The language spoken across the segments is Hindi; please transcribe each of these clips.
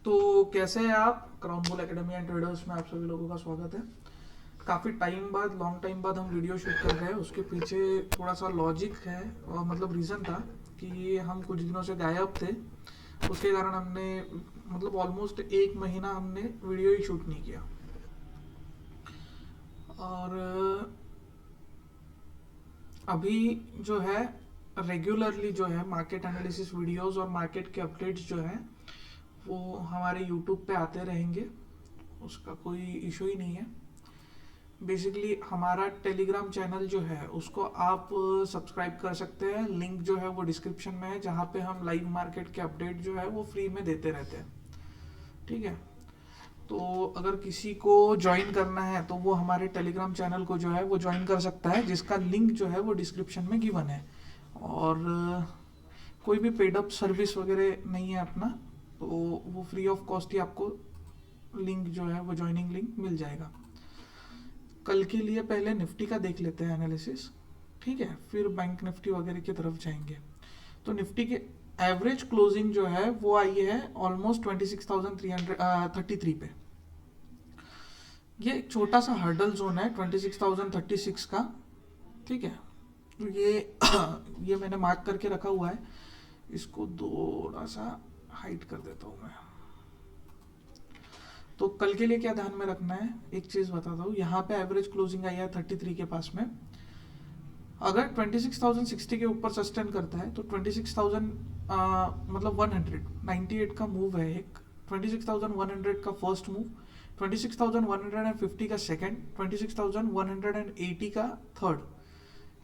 तो कैसे हैं आप? Crown bull academy and traders में आप सभी लोगों का स्वागत है। काफ़ी टाइम बाद, लॉन्ग टाइम बाद हम वीडियो शूट कर रहे हैं। उसके पीछे थोड़ा सा लॉजिक है और मतलब रीज़न था कि हम कुछ दिनों से गायब थे। उसके कारण हमने मतलब ऑलमोस्ट एक महीना हमने वीडियो ही शूट नहीं किया। और अभी जो है रेगुलरली जो है मार्केट एनालिसिस वीडियोस और मार्केट के अपडेट्स जो है वो हमारे यूट्यूब पे आते रहेंगे। उसका कोई इशू ही नहीं है। बेसिकली हमारा टेलीग्राम चैनल जो है उसको आप सब्सक्राइब कर सकते हैं। लिंक जो है वो डिस्क्रिप्शन में है, जहाँ पे हम लाइव मार्केट के अपडेट जो है वो फ्री में देते रहते हैं। ठीक है, तो अगर किसी को ज्वाइन करना है तो वो हमारे टेलीग्राम चैनल को जो है वो ज्वाइन कर सकता है, जिसका लिंक जो है वो डिस्क्रिप्शन में गिवन है। और कोई भी पेड अप सर्विस वगैरह नहीं है अपना, तो वो फ्री ऑफ कॉस्ट ही आपको लिंक जो है वो ज्वाइनिंग लिंक मिल जाएगा। कल के लिए पहले निफ्टी का देख लेते हैं एनालिसिस, ठीक है, फिर बैंक निफ्टी वगैरह की तरफ जाएंगे। तो निफ्टी के एवरेज क्लोजिंग जो है वो आई है ऑलमोस्ट 26,333 पे। ये एक छोटा सा हर्डल जोन है 26,036 का। ठीक है, तो ये मैंने मार्क करके रखा हुआ है। इसको थोड़ा सा हाइड कर देता हूँ मैं। तो कल के लिए क्या ध्यान में रखना है, एक चीज बताता हूँ। यहाँ पे एवरेज क्लोजिंग आई है 33 के पास में। अगर 26,060 के ऊपर सस्टेन करता है तो 26,000 मतलब 198 का मूव है एक, 26,100 का फर्स्ट मूव, 26,150 का सेकंड, 26,180 का थर्ड।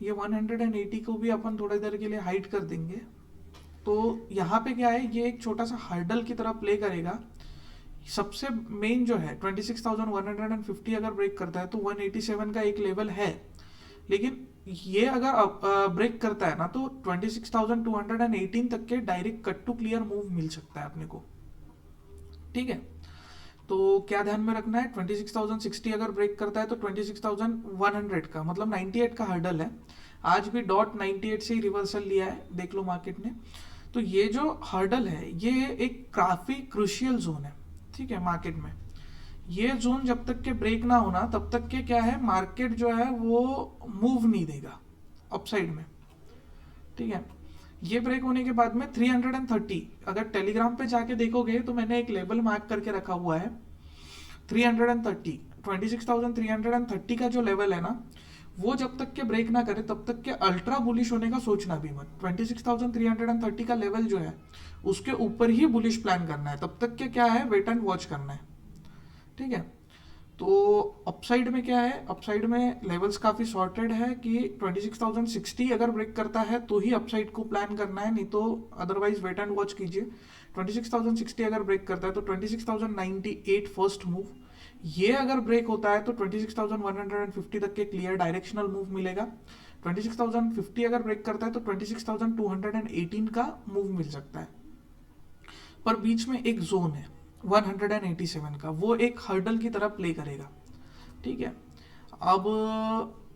ये 180 को भी अपन थोड़ी देर के लिए हाइड कर देंगे। तो यहाँ पे क्या है, ये एक छोटा सा हर्डल की तरह प्ले करेगा। सबसे मेन जो है 26,150 अगर ब्रेक करता है तो 187 का एक लेवल है, लेकिन ये अगर ब्रेक करता है ना तो 26,218 तक के direct cut to clear move मिल सकता है अपने को। ठीक है, तो क्या ध्यान में रखना है, 26,060 अगर ब्रेक करता है तो 26,100 का मतलब 98 का हर्डल है। आज भी डॉट 98 से ही रिवर्सल लिया है, देख लो मार्केट ने। तो ये जो हर्डल है ये एक काफी क्रुशियल जोन है, ठीक है, मार्केट में। ये जोन जब तक के ब्रेक ना होना तब तक के क्या है, मार्केट जो है वो मूव नहीं देगा अपसाइड में। ठीक है, ये ब्रेक होने के बाद में 330, अगर टेलीग्राम पे जाके देखोगे तो मैंने एक लेवल मार्क करके रखा हुआ है 330। 26,330 का जो लेवल है ना, वो जब तक के ब्रेक ना करे तब तक के अल्ट्रा बुलिश होने का सोचना भी मत। 26,330 का लेवल जो है उसके ऊपर ही बुलिश प्लान करना है, तब तक के क्या है, वेट एंड वॉच करना है। ठीक है, तो अपसाइड में क्या है, अपसाइड में लेवल्स काफी सॉर्टेड है कि 26,060 अगर ब्रेक करता है तो ही अपसाइड को प्लान करना है, नहीं तो अदरवाइज वेट एंड वॉच कीजिए। 26,060 अगर ब्रेक करता है तो 26,098 फर्स्ट मूव, ये अगर ब्रेक होता है तो 26,150 तक के क्लियर डायरेक्शनल मूव मिलेगा। 26,050 अगर ब्रेक करता है तो 26,218 का मूव मिल सकता है। पर बीच में एक जोन है 187 का, वो एक हर्डल की तरह प्ले करेगा। ठीक है, अब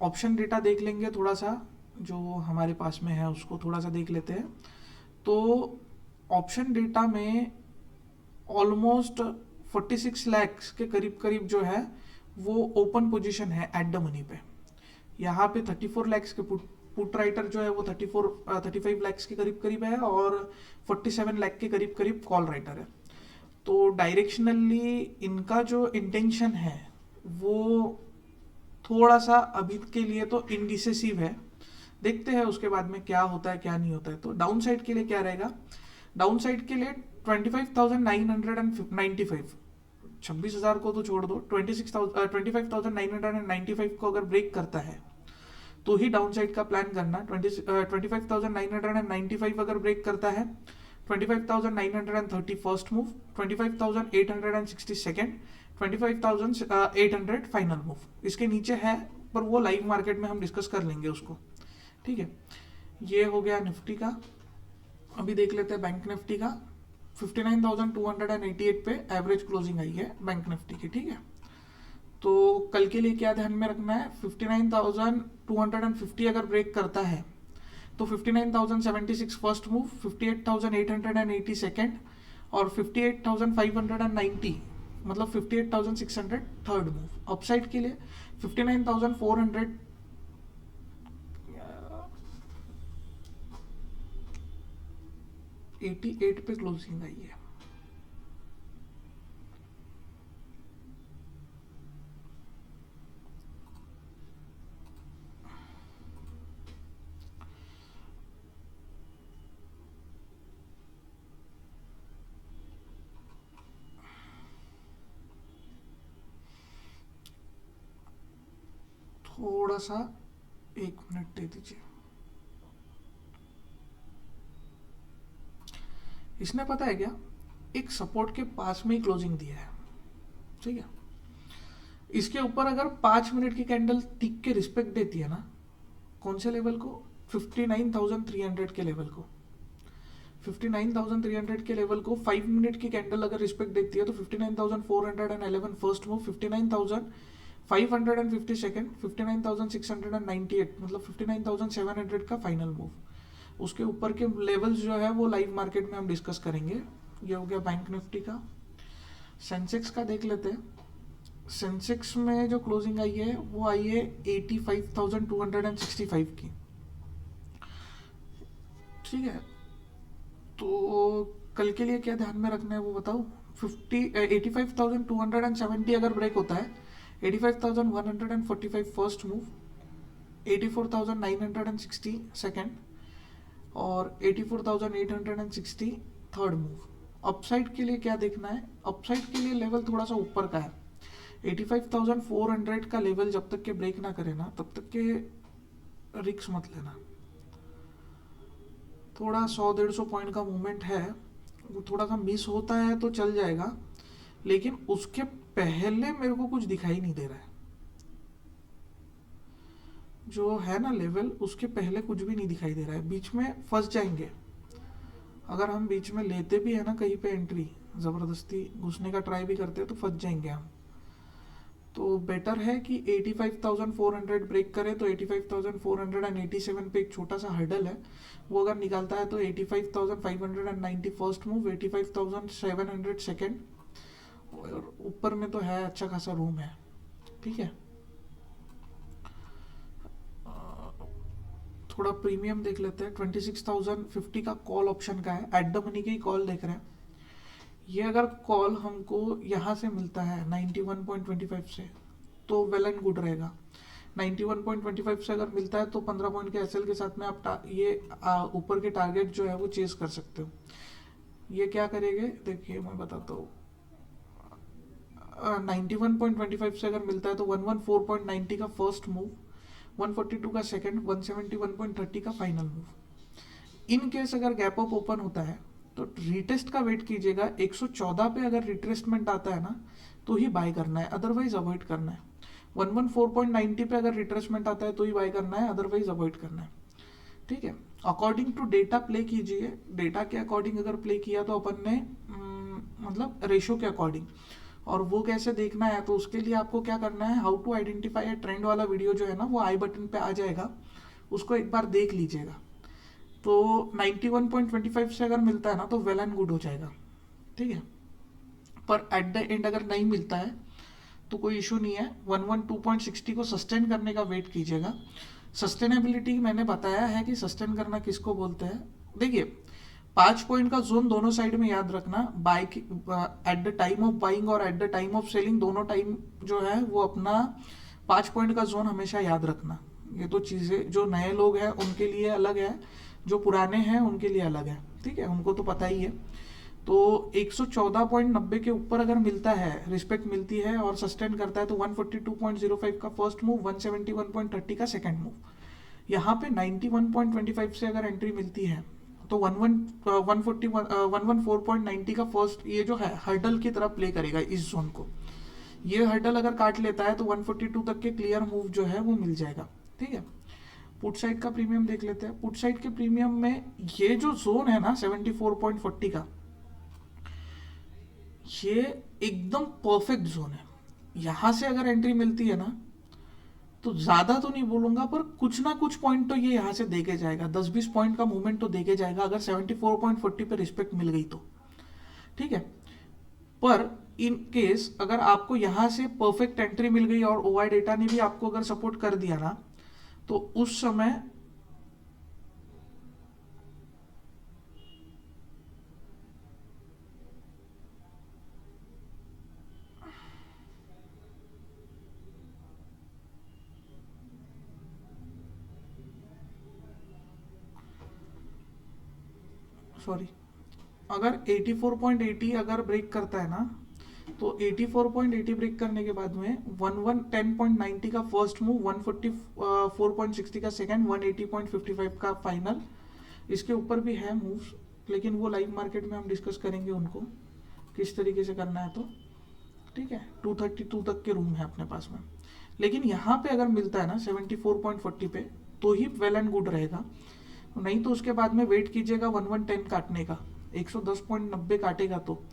ऑप्शन डेटा देख लेंगे थोड़ा सा, जो हमारे पास में है उसको थोड़ा सा देख लेते हैं। तो ऑप्शन डेटा में ऑलमोस्ट 46 लैक्स के करीब करीब जो है वो ओपन पोजीशन है एट द मनी पे। यहाँ पे 34 लैक्स के पुट राइटर जो है वो 35 लैक्स के करीब करीब है, और 47 लाख के करीब करीब कॉल राइटर है। तो डायरेक्शनली इनका जो इंटेंशन है वो थोड़ा सा अभी के लिए तो इनडिसेसिव है। देखते हैं उसके बाद में क्या होता है क्या नहीं होता है। तो डाउन साइड के लिए क्या रहेगा, डाउन साइड के लिए 25,995, 26,000 को तो छोड़ दो, 25,995 को अगर ब्रेक करता है तो ही डाउन साइड का प्लान करना। 25,995 अगर ब्रेक करता है, 25,930 first move, 25,860 second, 25,800 final move. इसके नीचे है पर वो लाइव मार्केट में हम डिस्कस कर लेंगे उसको। ठीक है, ये हो गया निफ्टी का। अभी देख लेते हैं बैंक निफ्टी का। 59,288 पे एवरेज क्लोजिंग आई है बैंक निफ्टी की। ठीक है, तो कल के लिए क्या ध्यान में रखना है, 59,250 अगर ब्रेक करता है तो 59,076 फर्स्ट मूव, 58,880 सेकेंड, और 58,590 मतलब 58,600 थर्ड मूव। अपसाइड के लिए 59,400 88 पे क्लोजिंग आई है। थोड़ा सा 1 मिनट दे दीजिए। इसने पता है क्या, एक सपोर्ट के पास में ही क्लोजिंग दिया है, ठीक है। इसके ऊपर अगर 5 मिनट की कैंडल टिक के रिस्पेक्ट देती है ना, कौन से लेवल को, 59,300 के लेवल को, 59,300 के लेवल को 5 मिनट की कैंडल अगर रिस्पेक्ट देती है तो 59,411 फर्स्ट मूव, 59,550 सेकंड, 59,698 मतलब 59,700 का फाइनल मूव। उसके ऊपर के लेवल्स जो है वो लाइव मार्केट में हम डिस्कस करेंगे। ये हो गया बैंक निफ्टी का। सेंसेक्स का देख लेते हैं। सेंसेक्स में जो क्लोजिंग आई है वो आई है 85,265 की, ठीक है। तो कल के लिए क्या ध्यान में रखना है वो बताओ। 85,270 अगर ब्रेक होता है, 85,145 फर्स्ट मूव, 84,960 सेकेंड और 84,860 थर्ड मूव। अपसाइड के लिए क्या देखना है, अपसाइड के लिए लेवल थोड़ा सा ऊपर का है। 85,400 का लेवल जब तक के ब्रेक ना करे ना तब तक के रिक्स मत लेना। थोड़ा 100-150 पॉइंट का मूवमेंट है, वो थोड़ा सा मिस होता है तो चल जाएगा, लेकिन उसके पहले मेरे को कुछ दिखाई नहीं दे रहा है। जो है ना लेवल, उसके पहले कुछ भी नहीं दिखाई दे रहा है। बीच में फंस जाएंगे अगर हम बीच में लेते भी है ना कहीं पे एंट्री, ज़बरदस्ती घुसने का ट्राई भी करते हैं तो फंस जाएंगे हम। तो बेटर है कि 85,400 ब्रेक करे तो 85,487 पे एक छोटा सा हर्डल है, वो अगर निकालता है तो 85,590 फर्स्ट मूव, 85,700 सेकेंड, और ऊपर में तो है अच्छा खासा रूम है, ठीक है। थोड़ा प्रीमियम देख लेते हैं। 26,050 का कॉल ऑप्शन का है, एट द मनी के ही कॉल देख रहे हैं। ये अगर कॉल हमको यहाँ से मिलता है 91.25 से तो वेल एंड गुड रहेगा। 91.25 से अगर मिलता है तो 15 पॉइंट के एसएल के साथ में आप ये ऊपर के टारगेट जो है वो चेज कर सकते हो। ये क्या करेंगे देखिए मैं बताता हूँ। 91.25 से अगर मिलता है तो 114.90 का फर्स्ट मूव, 142 का सेकंड, 171.30 का फाइनल मूव। इन केस अगर गैप अप ओपन होता है तो रिटेस्ट का वेट कीजिएगा। 114 पे अगर रिट्रेसमेंट आता है ना तो ही बाय करना है, अदरवाइज अवॉइड करना है। 114.90 पे अगर रिट्रेसमेंट आता है तो ही बाय करना है, अदरवाइज अवॉइड करना है, ठीक है। अकॉर्डिंग टू डेटा प्ले कीजिए। डेटा के अकॉर्डिंग अगर प्ले किया तो अपन ने मतलब रेशो के अकॉर्डिंग, और वो कैसे देखना है तो उसके लिए आपको क्या करना है, how to identify a trend वाला वीडियो जो है ना वो आई बटन पे आ जाएगा, उसको एक बार देख लीजिएगा। तो 91.25 से अगर मिलता है ना तो वेल एंड गुड हो जाएगा, ठीक है। पर एट द एंड अगर नहीं मिलता है तो कोई इशू नहीं है। 112.60 को सस्टेन करने का वेट कीजिएगा। सस्टेनेबिलिटी मैंने बताया है कि सस्टेन करना किसको बोलते हैं। देखिए 5 पॉइंट का जोन दोनों साइड में याद रखना, buy at the time of buying और at the time of selling, दोनों टाइम जो है वो अपना 5 पॉइंट का जोन हमेशा याद रखना। ये तो चीज़ें जो नए लोग हैं उनके लिए अलग है, जो पुराने हैं उनके लिए अलग है, ठीक है, उनको तो पता ही है। तो 114.90 के ऊपर अगर मिलता है, रिस्पेक्ट मिलती है और सस्टेन करता है तो 142.05 का फर्स्ट मूव, 171.30 का सेकंड मूव। यहाँ पे 91.25 से अगर एंट्री मिलती है तो 114.90 का फर्स्ट, ये जो है हर्डल की तरह प्ले करेगा इस जोन को। ये हर्डल अगर काट लेता है तो 142 तक के क्लियर मूव जो है वो मिल जाएगा, ठीक है। पुट साइड का प्रीमियम देख लेते हैं। पुट साइड के प्रीमियम में ये जो जोन है ना 74.40 का, ये एकदम परफेक्ट जोन है। यहां से अगर एंट्री मिलती है ना तो ज्यादा तो नहीं बोलूंगा पर कुछ ना कुछ पॉइंट तो ये यहां से देके जाएगा, 10-20 पॉइंट का मूवमेंट तो देके जाएगा अगर 74.40 पे रिस्पेक्ट मिल गई तो, ठीक है। पर इन केस अगर आपको यहाँ से परफेक्ट एंट्री मिल गई और ओआई डेटा ने भी आपको अगर सपोर्ट कर दिया ना, तो उस समय सॉरी, अगर 84.80 अगर ब्रेक करता है ना, तो 84.80 ब्रेक करने के बाद में 1110.90 का फर्स्ट मूव, 144.60 का सेकंड, 180.55 का फाइनल, इसके ऊपर भी है मूव्स, लेकिन वो लाइव मार्केट में हम डिस्कस करेंगे उनको किस तरीके से करना है। तो ठीक है, 232 तक के रूम है अपने पास में। लेकिन यहाँ पे अगर मिलता है ना 74.40 पे, तो ही वेल एंड गुड रहेगा, नहीं तो उसके बाद में वेट कीजिएगा 1110 काटने का, 110.90 काटेगा। तो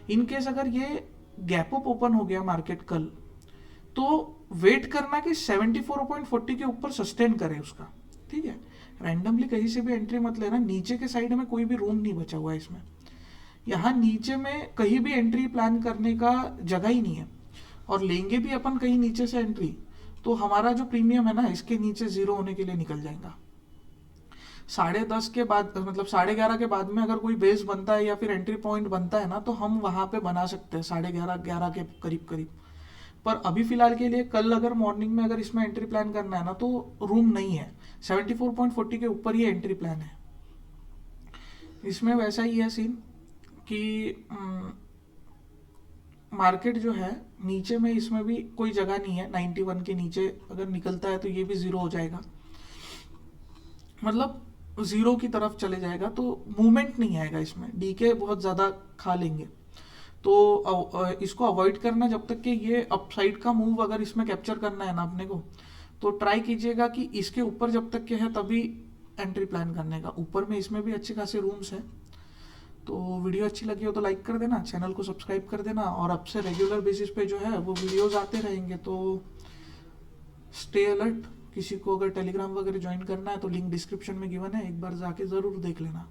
इन केस अगर ये गैप अप ओपन हो गया मार्केट कल, तो वेट करना कि 74.40 के ऊपर सस्टेन करे उसका, ठीक है। रैंडमली कहीं से भी एंट्री मत लेना, नीचे के साइड में कोई भी रूम नहीं बचा हुआ है इसमें, यहाँ नीचे में कहीं भी एंट्री प्लान करने का जगह ही नहीं है। और लेंगे भी अपन कहीं नीचे से एंट्री, तो हमारा जो प्रीमियम है ना इसके नीचे जीरो होने के लिए निकल जाएगा। 10:30 के बाद, मतलब 11:30 के बाद में अगर कोई बेस बनता है या फिर एंट्री पॉइंट बनता है ना, तो हम वहां पे बना सकते हैं 11:30 के करीब करीब। पर अभी फिलहाल के लिए कल अगर मॉर्निंग में अगर इसमें एंट्री प्लान करना है ना, तो रूम नहीं है, 74.40 के ऊपर ही एंट्री प्लान है। इसमें वैसा ही है सीन कि मार्केट जो है नीचे में, इसमें भी कोई जगह नहीं है, 91 के नीचे अगर निकलता है तो ये भी जीरो हो जाएगा, मतलब जीरो की तरफ चले जाएगा, तो मूवमेंट नहीं आएगा इसमें, डीके बहुत ज़्यादा खा लेंगे। तो इसको अवॉइड करना, जब तक कि ये अपसाइड का मूव अगर इसमें कैप्चर करना है ना अपने को, तो ट्राई कीजिएगा कि इसके ऊपर जब तक के है तभी एंट्री प्लान करने का। ऊपर में इसमें भी अच्छे खासे रूम्स हैं। तो वीडियो अच्छी लगी हो तो लाइक कर देना, चैनल को सब्सक्राइब कर देना, और अब से रेगुलर बेसिस पे जो है वो वीडियोस आते रहेंगे, तो स्टे अलर्ट। किसी को अगर टेलीग्राम वगैरह ज्वाइन करना है तो लिंक डिस्क्रिप्शन में गिवन है, एक बार जाके ज़रूर देख लेना।